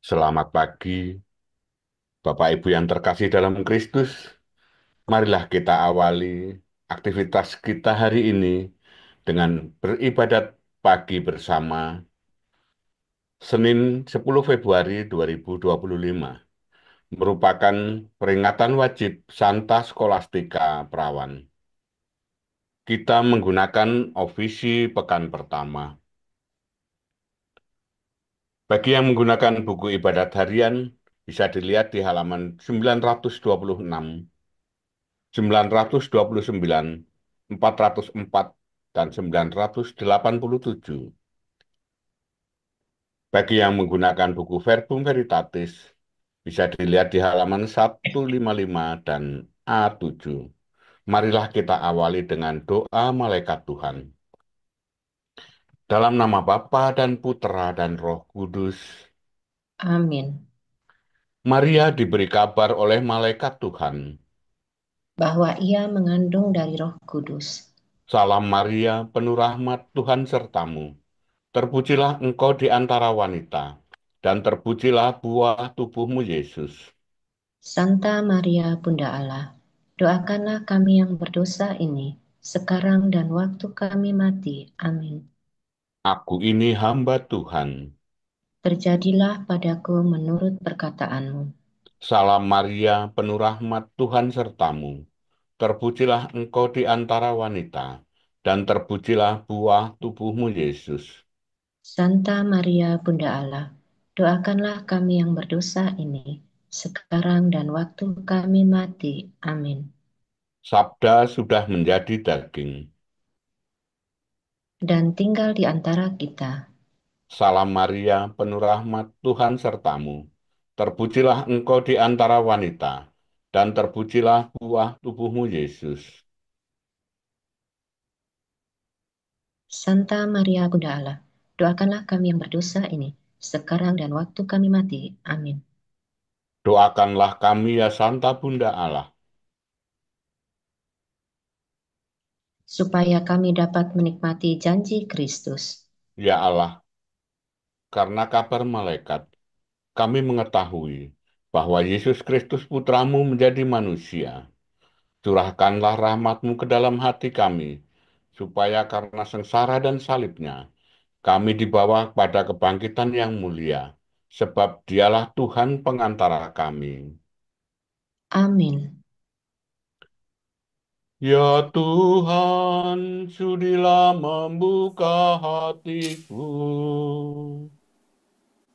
Selamat pagi, Bapak Ibu yang terkasih dalam Kristus. Marilah kita awali aktivitas kita hari ini dengan beribadat pagi bersama Senin 10 Februari 2025, merupakan peringatan wajib Santa Scholastica Perawan. Kita menggunakan ofisi pekan pertama. Bagi yang menggunakan buku ibadat harian, bisa dilihat di halaman 926, 929, 404, dan 987. Bagi yang menggunakan buku Verbum Veritatis, bisa dilihat di halaman 155 dan A7. Marilah kita awali dengan doa malaikat Tuhan. Dalam nama Bapa dan Putra dan Roh Kudus. Amin. Maria diberi kabar oleh malaikat Tuhan. Bahwa ia mengandung dari Roh Kudus. Salam Maria, penuh rahmat Tuhan sertamu. Terpujilah engkau di antara wanita, dan terpujilah buah tubuhmu Yesus. Santa Maria Bunda Allah, doakanlah kami yang berdosa ini, sekarang dan waktu kami mati. Amin. Aku ini hamba Tuhan. Terjadilah padaku menurut perkataanmu. Salam Maria, penuh rahmat Tuhan sertamu. Terpujilah engkau di antara wanita, dan terpujilah buah tubuhmu Yesus. Santa Maria Bunda Allah, doakanlah kami yang berdosa ini, sekarang dan waktu kami mati. Amin. Sabda sudah menjadi daging. Dan tinggal di antara kita. Salam Maria, penuh rahmat Tuhan sertamu. Terpujilah engkau di antara wanita, dan terpujilah buah tubuhmu Yesus. Santa Maria Bunda Allah, doakanlah kami yang berdosa ini, sekarang dan waktu kami mati. Amin. Doakanlah kami ya Santa Bunda Allah. Supaya kami dapat menikmati janji Kristus. Ya Allah, karena kabar malaikat, kami mengetahui bahwa Yesus Kristus Putramu menjadi manusia. Curahkanlah rahmat-Mu ke dalam hati kami, supaya karena sengsara dan salibnya, kami dibawa pada kebangkitan yang mulia, sebab dialah Tuhan pengantara kami. Amin. Ya Tuhan, sudilah membuka hatiku,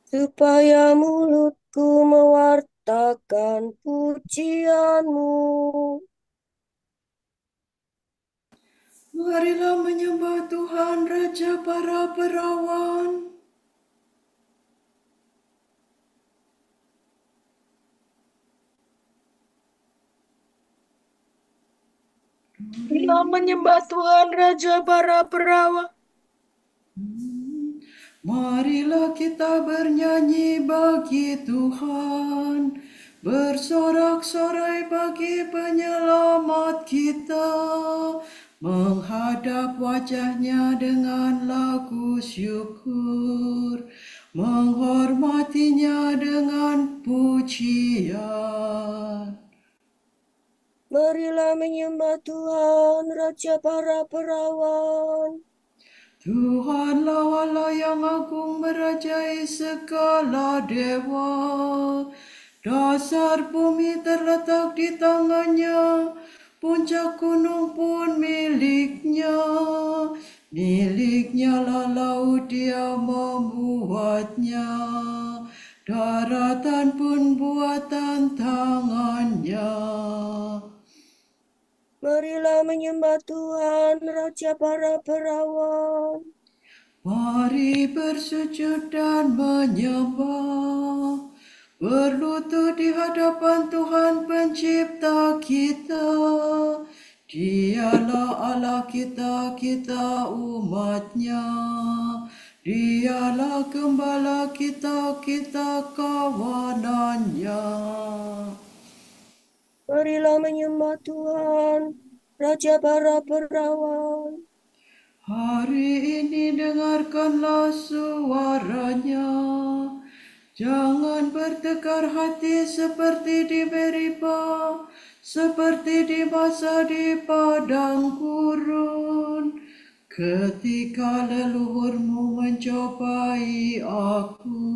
supaya mulutku mewartakan pujianmu. Marilah menyembah Tuhan Raja para perawan. Marilah menyembah Tuhan Raja para perawan. Marilah kita bernyanyi bagi Tuhan, bersorak-sorai bagi penyelamat kita, menghadap wajahnya dengan lagu syukur, menghormatinya dengan pujian. Marilah menyembah Tuhan Raja para perawan. Tuhanlah Allah yang agung merajai segala dewa. Dasar bumi terletak di tangannya, puncak gunung pun miliknya. Miliknya lah laut dia membuatnya, daratan pun buatan tangannya. Marilah menyembah Tuhan, Raja para perawan. Mari bersujud dan menyembah, berlutut di hadapan Tuhan Pencipta kita. Dialah Allah kita, kita umatnya. Dialah gembala kita, kita kawanannya. Marilah menyembah Tuhan, Raja para perawan. Hari ini dengarkanlah suaranya. Jangan bertekar hati seperti di Meriba, seperti di masa di padang gurun. Ketika leluhurmu mencobai aku,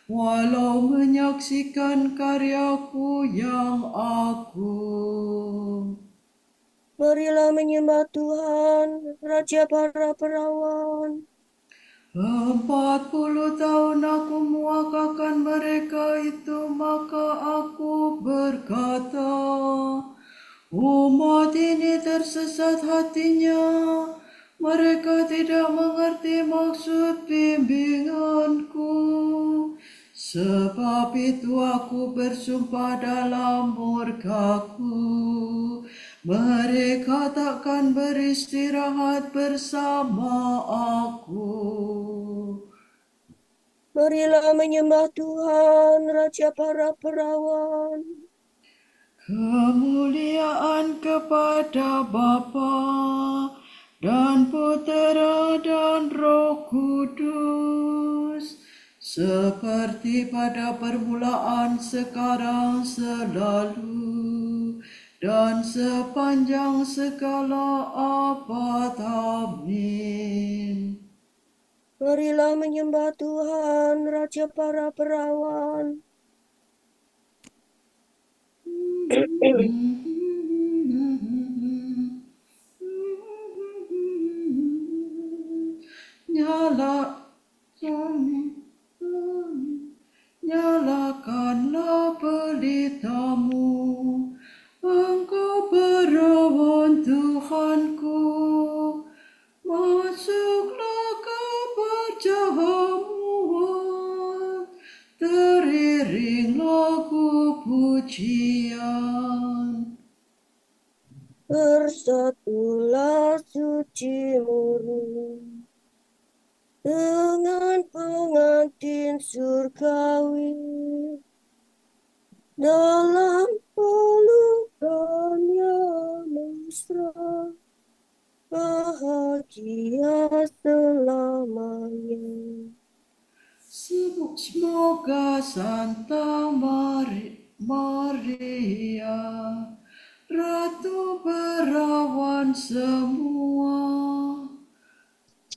walau menyaksikan karyaku yang agung. Marilah menyembah Tuhan, Raja para perawan. 40 tahun aku muakakan mereka itu, maka aku berkata, umat ini tersesat hatinya, mereka tidak mengerti maksud bimbinganku. Sebab itu aku bersumpah dalam murkaku, mereka takkan beristirahat bersama aku. Marilah menyembah Tuhan, Raja para perawan. Kemuliaan kepada Bapa dan Putera dan Roh Kudus, seperti pada permulaan, sekarang, selalu, dan sepanjang segala abad. Amin. Marilah menyembah Tuhan, Raja para perawan. Nyalakanlah pelitamu, Engkau perawan Tuhanku, masuklah ke perjamuan, teriring lagu pujian. Bersatulah suci murni dengan pengantin surgawi dalam pelukan yang mesra, bahagia selamanya. Semoga Santa Maria, Ratu perawan semua,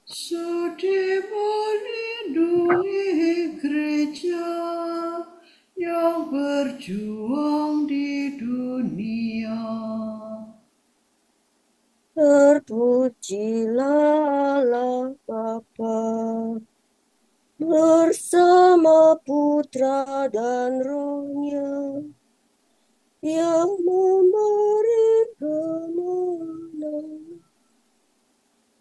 sudi melindungi gereja yang berjuang di dunia. Terpujilah Allah Bapa bersama Putra dan Roh-Nya yang memberi kemenangan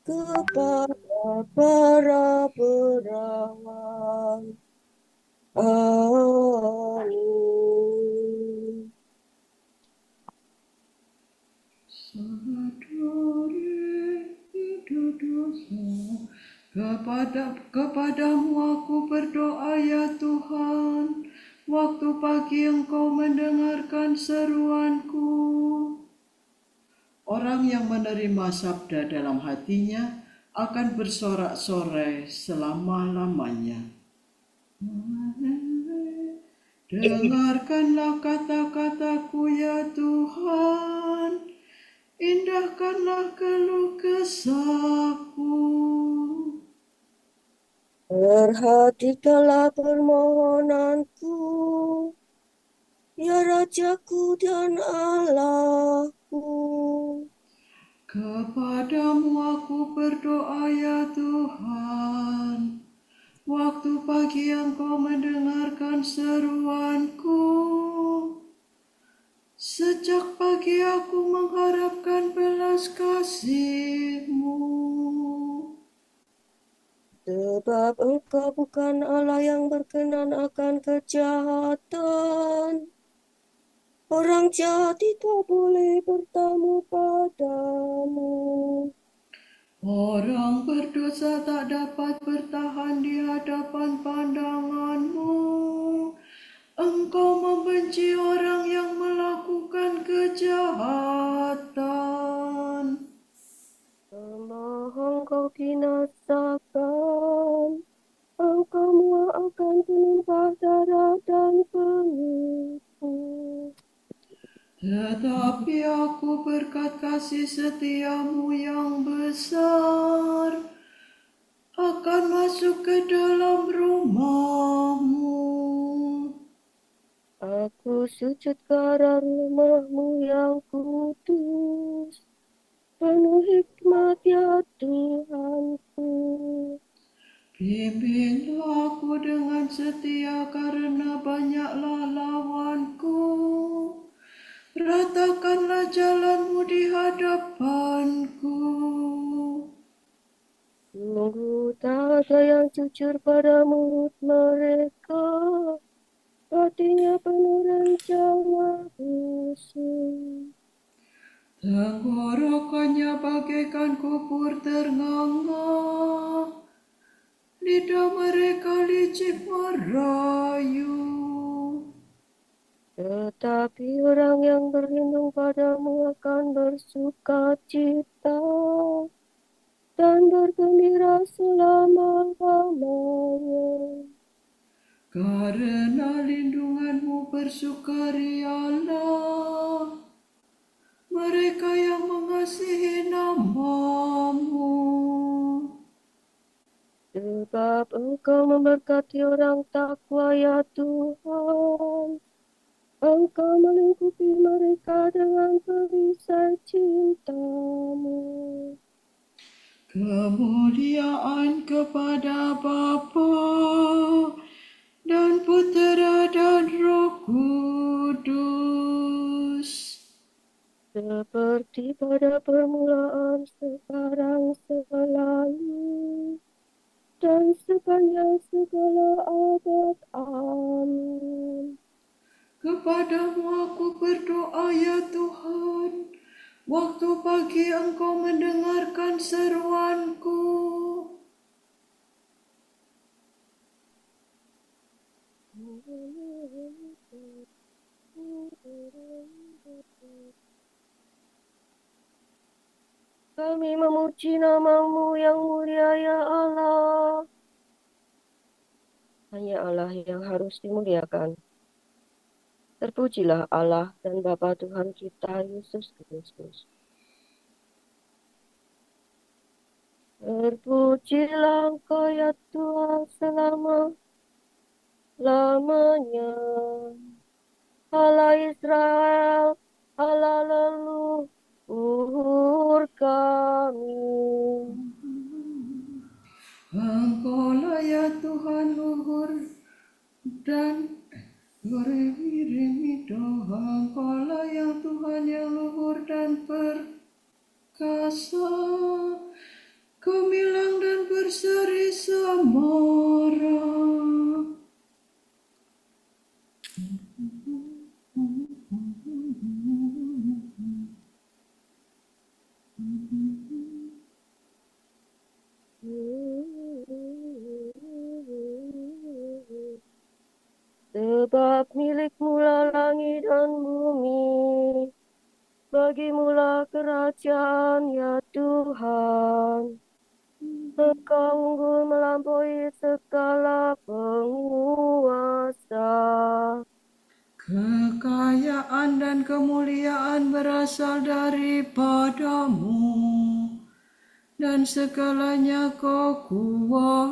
kepada para perawan. Amin. Kepadamu aku berdoa ya Tuhan, waktu pagi Engkau mendengarkan seruanku. Orang yang menerima sabda dalam hatinya akan bersorak-sorai selama-lamanya. Dengarkanlah kata-kataku ya Tuhan, indahkanlah keluh kesahku. Perhatikanlah permohonanku, ya Rajaku dan Allahku. Kepadamu aku berdoa ya Tuhan, waktu pagi Engkau mendengarkan seruanku. Sejak pagi aku mengharapkan belas kasih-Mu. Sebab Engkau bukan Allah yang berkenan akan kejahatan. Orang jahat tidak boleh bertamu padamu. Orang berdosa tak dapat bertahan di hadapan pandangan-Mu. Engkau membenci orang yang melakukan kejahatan. Lemah Engkau binasakan. Engkau muak akan penumpah darah dan penipu. Tetapi aku berkat kasih setia-Mu yang besar akan masuk ke dalam rumah-Mu. Aku sujud ke arah rumah-Mu yang kudus. Penuh hikmat ya Tuhanku. Bimbinglah aku dengan setia karena banyaklah lawanku. Ratakanlah jalan-Mu di hadapanku. Sungguh tak ada yang jujur pada mulut mereka. Hatinya penuh rencana busuk. Tenggorokannya bagaikan kubur ternganga. Lidah mereka licik merayu. Tetapi orang yang berlindung padamu akan bersuka cita dan bergembira selama-lamanya. Karena lindungan-Mu bersukarialah mereka yang mengasihi nama-Mu. Sebab Engkau memberkati orang takwa ya Tuhan. Engkau melingkupi mereka dengan perisai cinta-Mu. Kemuliaan kepada Bapa dan Putera dan Roh Kudus. Seperti pada permulaan, sekarang, selalu, dan sepanjang segala abad. Amin. Kepadamu aku berdoa ya Tuhan. Waktu pagi Engkau mendengarkan seruanku. Kami memuji nama-Mu yang mulia ya Allah. Hanya Allah yang harus dimuliakan. Terpujilah Allah dan Bapa Tuhan kita Yesus Kristus. Terpujilah Engkau ya Tuhan selama-lamanya. Allah Israel, Allah leluhur kami. Engkaulah ya Tuhan luhur dan Engkaulah ya Tuhan yang luhur dan perkasa, gemilang dan berseri samara. Sebab milik-Mu langit dan bumi, bagi-Mu kerajaan ya Tuhan. Engkau unggul melampaui segala penguasa. Kekayaan dan kemuliaan berasal daripada-Mu, dan segalanya Kau kuasai.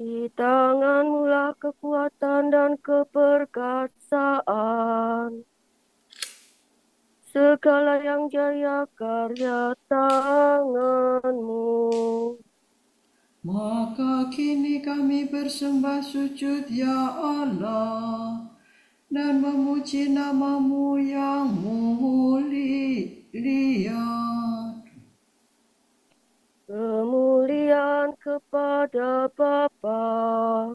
Di tangan-Mu kekuatan dan keperkasaan. Segala yang jaya karya tangan-Mu. Maka kini kami bersembah sujud ya Allah, dan memuji namamu yang mulia. Kemuliaan kepada Bapa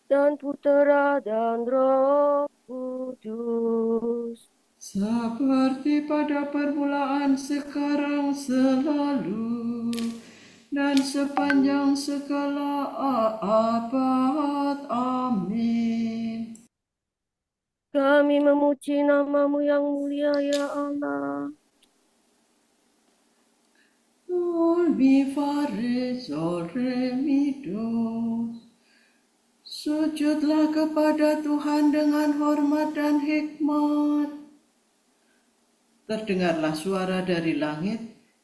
dan Putera dan Roh Kudus. Seperti pada permulaan, sekarang, selalu, dan sepanjang segala abad. Amin. Kami memuji namamu yang mulia, ya Allah. Sol mi fa re sol re mi do. Sujudlah kepada Tuhan dengan hormat dan hikmat. Terdengarlah suara dari langit,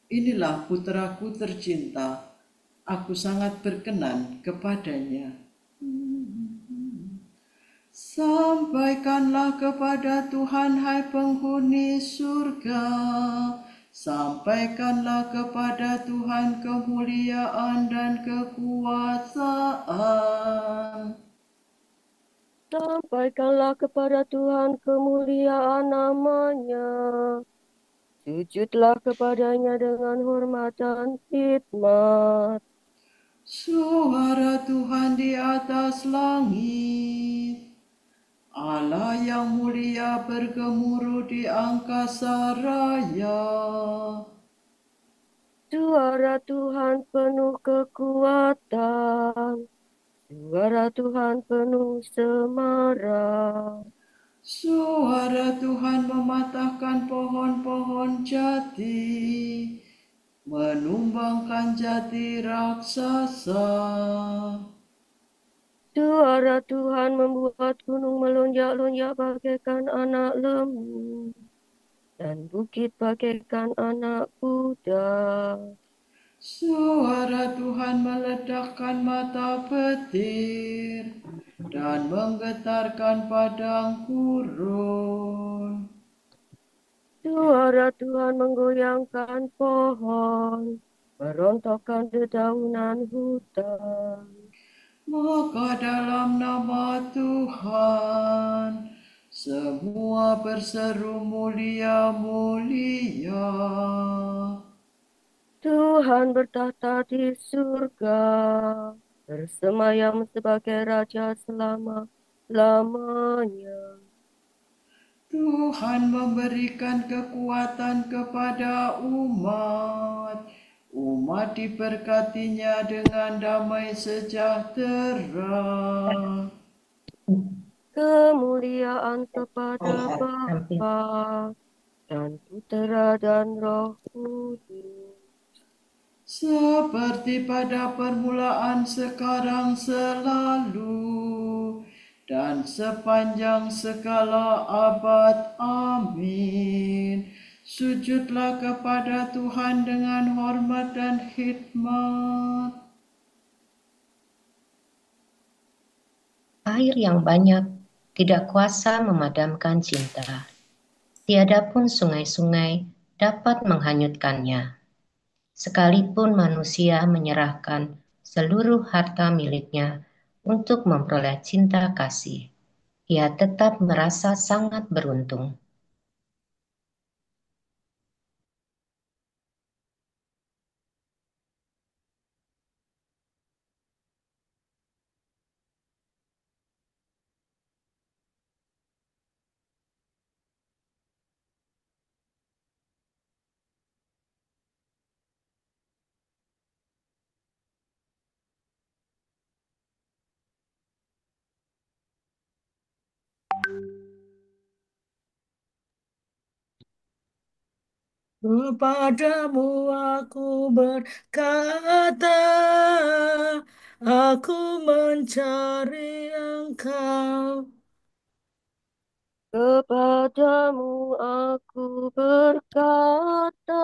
inilah putraku tercinta. Aku sangat berkenan kepadanya. Sampaikanlah kepada Tuhan, hai penghuni surga. Sampaikanlah kepada Tuhan kemuliaan dan kekuasaan. Sampaikanlah kepada Tuhan kemuliaan namanya. Sujudlah kepadanya dengan hormat dan khidmat. Suara Tuhan di atas langit. Allah yang mulia bergemuruh di angkasa raya. Suara Tuhan penuh kekuatan. Suara Tuhan penuh semarah. Suara Tuhan mematahkan pohon-pohon jati, menumbangkan jati raksasa. Suara Tuhan membuat gunung melonjak-lonjak bagaikan anak lembu, dan bukit bagaikan anak kuda. Suara Tuhan meledakkan mata petir dan menggetarkan padang gurun. Suara Tuhan menggoyangkan pohon, merontokkan dedaunan hutan. Maka dalam nama Tuhan, semua berseru mulia, mulia. Tuhan bertahta di surga, bersemayam sebagai Raja selama-lamanya. Tuhan memberikan kekuatan kepada umat. Umat diberkatinya dengan damai sejahtera. Kemuliaan kepada Hampir. Bapa dan Putera dan Roh Kudus. Seperti pada permulaan, sekarang, selalu, dan sepanjang segala abad. Amin. Sujudlah kepada Tuhan dengan hormat dan khidmat. Air yang banyak tidak kuasa memadamkan cinta. Tiada pun sungai-sungai dapat menghanyutkannya. Sekalipun manusia menyerahkan seluruh harta miliknya untuk memperoleh cinta kasih, ia tetap merasa sangat beruntung. Kepadamu aku berkata, aku mencari Engkau. Kepadamu aku berkata,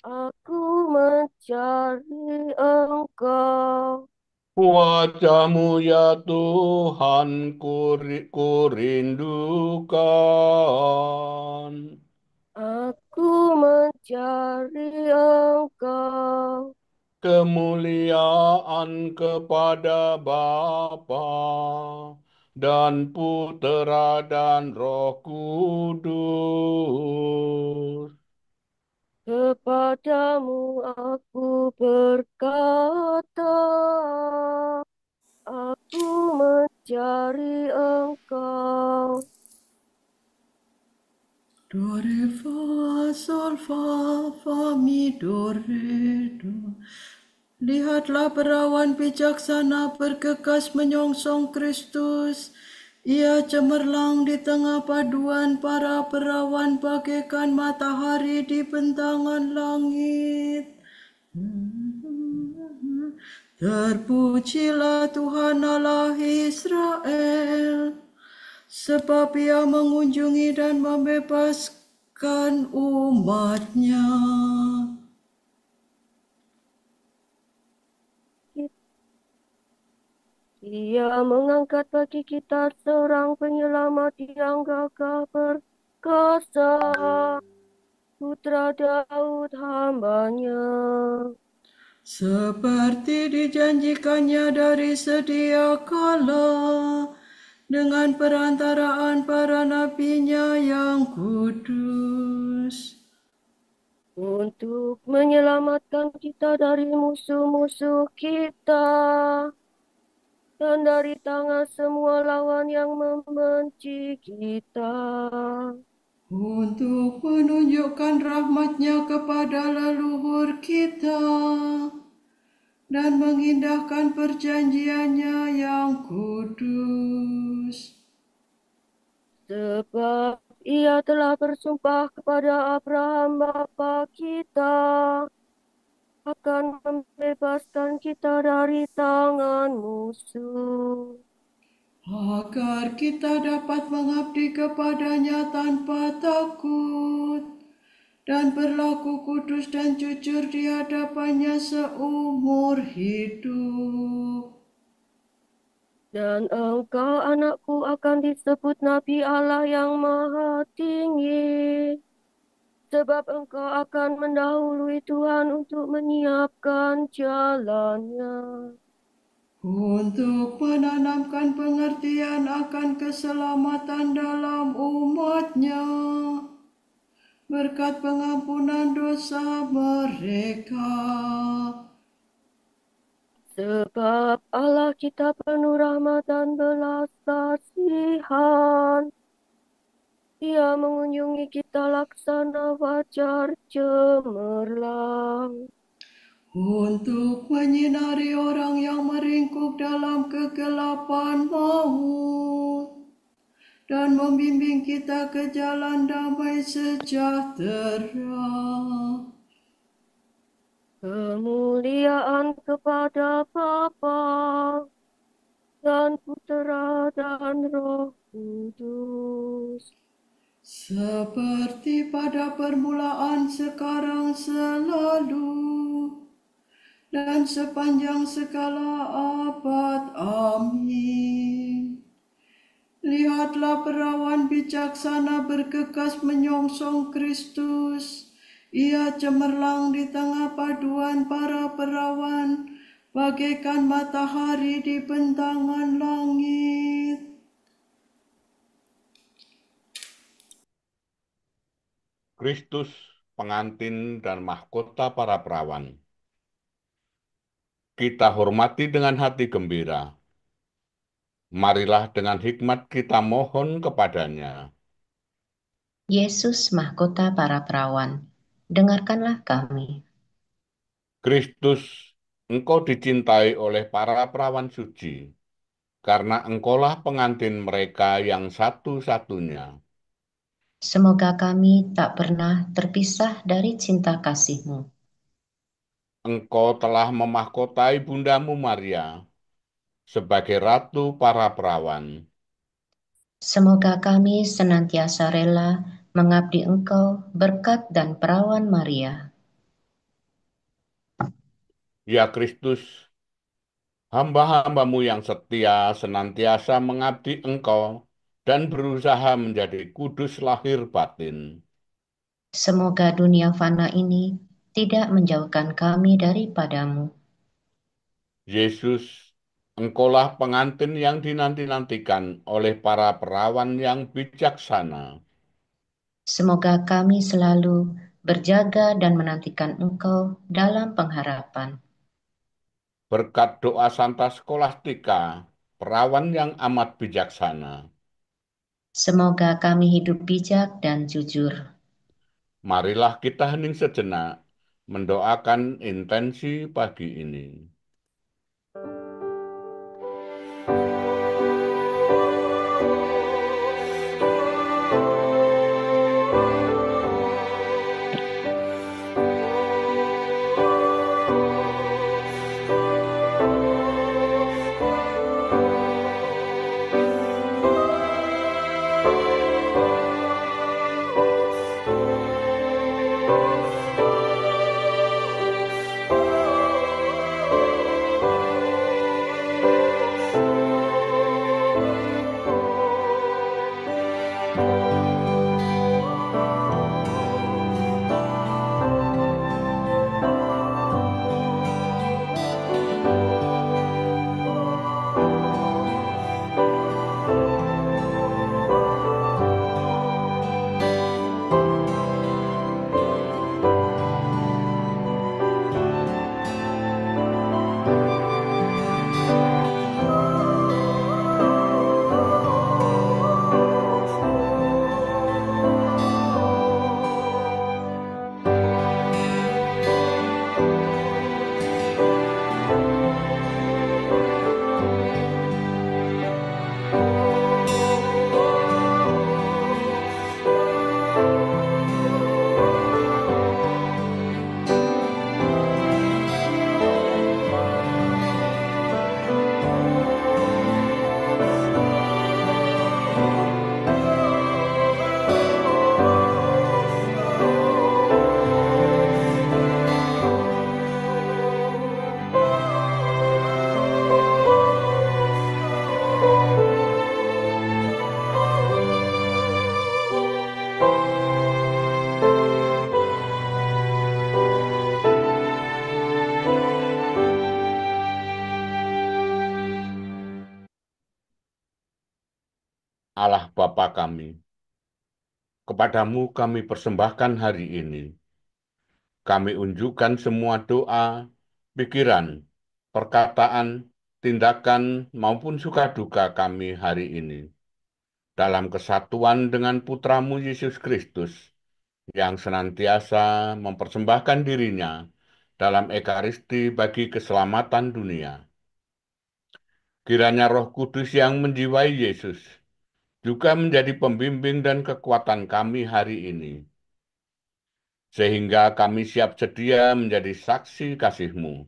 aku mencari Engkau. Wajahmu ya Tuhan, ku rindukan. Aku mencari Engkau. Kemuliaan kepada Bapa dan Putera dan Roh Kudus. Kepadamu aku berkata, aku mencari Engkau. Do, re, fa, sol, fa, fa, mi, do, re, do. Lihatlah perawan bijaksana bergegas menyongsong Kristus. Ia cemerlang di tengah paduan para perawan bagaikan matahari di bentangan langit. Terpujilah Tuhan Allah Israel, sebab Ia mengunjungi dan membebaskan umat-Nya. Ia mengangkat bagi kita seorang penyelamat yang gagah perkasa, Putra Daud hamba-Nya. Seperti dijanjikannya dari sedia kala, dengan perantaraan para nabi-Nya yang kudus. Untuk menyelamatkan kita dari musuh-musuh kita dan dari tangan semua lawan yang membenci kita. Untuk menunjukkan rahmat-Nya kepada leluhur kita dan mengindahkan perjanjian-Nya yang kudus. Sebab Ia telah bersumpah kepada Abraham bapa kita akan membebaskan kita dari tangan musuh, Agar kita dapat mengabdi kepada-Nya tanpa takut dan berlaku kudus dan jujur di hadapan-Nya seumur hidup. dan engkau anakku akan disebut Nabi Allah yang Maha Tinggi, sebab engkau akan mendahului Tuhan untuk menyiapkan jalannya, Untuk menanamkan pengertian akan keselamatan dalam umat-Nya, berkat pengampunan dosa mereka. sebab Allah kita penuh rahmat dan belas kasihan. Ia mengunjungi kita laksana fajar cemerlang, Untuk menyinari orang yang meringkuk dalam kegelapan maut, dan membimbing kita ke jalan damai sejahtera. kemuliaan kepada Bapa dan Putera dan Roh Kudus, Seperti pada permulaan, sekarang, selalu, dan sepanjang segala abad. Amin. Lihatlah perawan bijaksana bergegas menyongsong Kristus. Ia cemerlang di tengah paduan para perawan, bagaikan matahari di bentangan langit. Kristus, pengantin dan mahkota para perawan. Kita hormati dengan hati gembira. Marilah dengan hikmat kita mohon kepadanya. Yesus, mahkota para perawan, dengarkanlah kami. Kristus, Engkau dicintai oleh para perawan suci, karena Engkaulah pengantin mereka yang satu-satunya. Semoga kami tak pernah terpisah dari cinta kasih-Mu. Engkau telah memahkotai Bundamu Maria sebagai Ratu para perawan. Semoga kami senantiasa rela mengabdi Engkau berkat dan perawan Maria. Ya Kristus, hamba-hambamu yang setia senantiasa mengabdi Engkau dan berusaha menjadi kudus lahir batin. Semoga dunia fana ini tidak menjauhkan kami daripadamu. Yesus, Engkaulah pengantin yang dinanti-nantikan oleh para perawan yang bijaksana. Semoga kami selalu berjaga dan menantikan Engkau dalam pengharapan. Berkat doa Santa Skolastika, perawan yang amat bijaksana, Semoga kami hidup bijak dan jujur. marilah kita hening sejenak mendoakan intensi pagi ini. Allah Bapa kami, kepadamu kami persembahkan hari ini. Kami unjukkan semua doa, pikiran, perkataan, tindakan, maupun suka duka kami hari ini. Dalam kesatuan dengan Putramu Yesus Kristus, yang senantiasa mempersembahkan dirinya dalam Ekaristi bagi keselamatan dunia. Kiranya Roh Kudus yang menjiwai Yesus juga menjadi pembimbing dan kekuatan kami hari ini, sehingga kami siap sedia menjadi saksi kasih-Mu.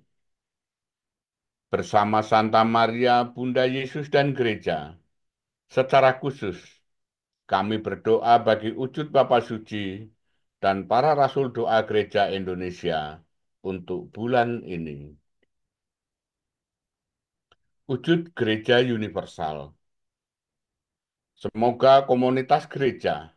Bersama Santa Maria, Bunda Yesus dan Gereja, secara khusus, kami berdoa bagi wujud Bapa Suci dan para Rasul Doa Gereja Indonesia untuk bulan ini. Wujud Gereja Universal. Semoga komunitas gereja,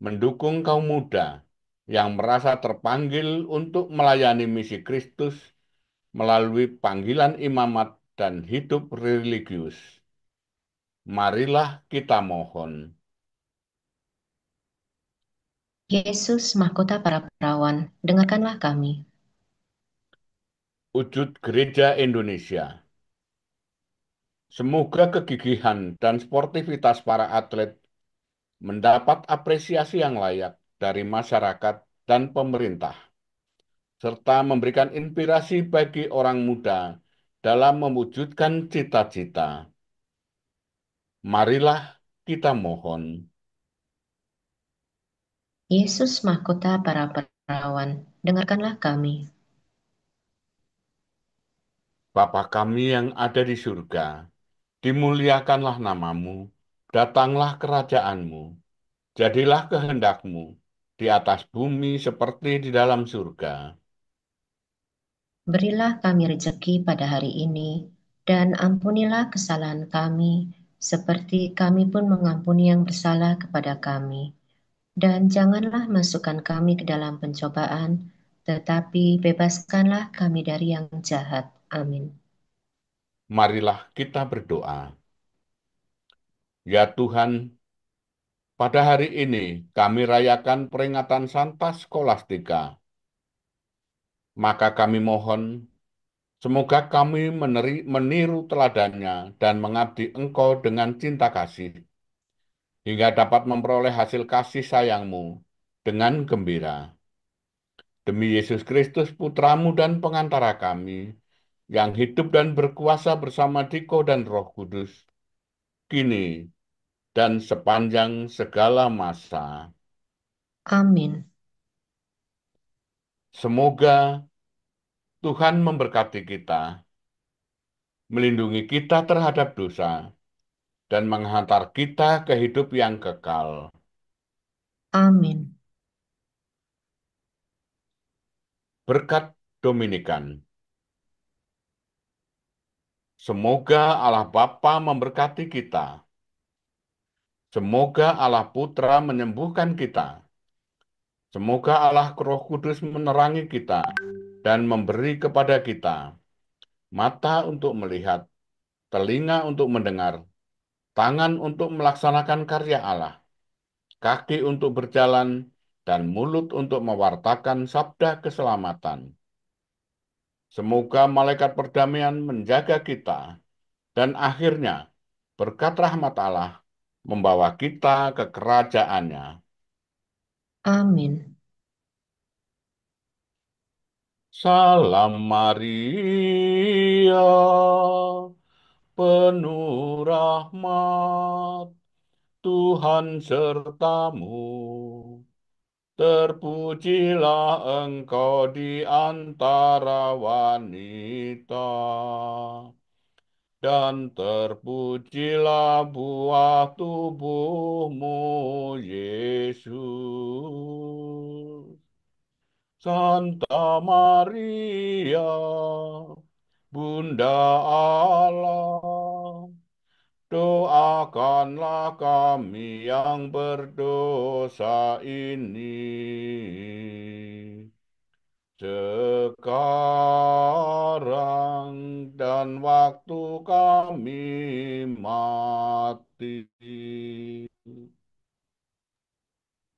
mendukung kaum muda yang merasa terpanggil untuk melayani misi Kristus melalui panggilan imamat dan hidup religius. Marilah kita mohon. Yesus, mahkota para perawan, dengarkanlah kami. Wujud Gereja Indonesia. Semoga kegigihan dan sportivitas para atlet mendapat apresiasi yang layak dari masyarakat dan pemerintah, serta memberikan inspirasi bagi orang muda dalam mewujudkan cita-cita. Marilah kita mohon. Yesus, mahkota para perawan, dengarkanlah kami. Bapa kami yang ada di surga, dimuliakanlah namamu, datanglah kerajaanmu, jadilah kehendakmu di atas bumi seperti di dalam surga. Berilah kami rejeki pada hari ini, dan ampunilah kesalahan kami, seperti kami pun mengampuni yang bersalah kepada kami. Dan janganlah masukkan kami ke dalam pencobaan, tetapi bebaskanlah kami dari yang jahat. Amin. Marilah kita berdoa. Ya Tuhan, pada hari ini kami rayakan peringatan Santa Skolastika. Maka kami mohon, semoga kami meniru teladannya dan mengabdi Engkau dengan cinta kasih, hingga dapat memperoleh hasil kasih sayang-Mu dengan gembira. Demi Yesus Kristus, Putramu dan pengantara kami, yang hidup dan berkuasa bersama Diko dan Roh Kudus, kini dan sepanjang segala masa. Amin. Semoga Tuhan memberkati kita, melindungi kita terhadap dosa, dan menghantar kita ke hidup yang kekal. Amin. Berkat Dominikan. Semoga Allah Bapa memberkati kita. Semoga Allah Putra menyembuhkan kita. Semoga Allah Roh Kudus menerangi kita dan memberi kepada kita mata untuk melihat, telinga untuk mendengar, tangan untuk melaksanakan karya Allah, kaki untuk berjalan, dan mulut untuk mewartakan sabda keselamatan. Semoga malaikat perdamaian menjaga kita, dan akhirnya berkat rahmat Allah membawa kita ke kerajaannya. Amin. Salam Maria, penuh rahmat, Tuhan sertamu. Terpujilah engkau di antara wanita, dan terpujilah buah tubuhmu, Yesus. Santa Maria, Bunda Allah, doakanlah kami yang berdosa ini sekarang dan waktu kami mati.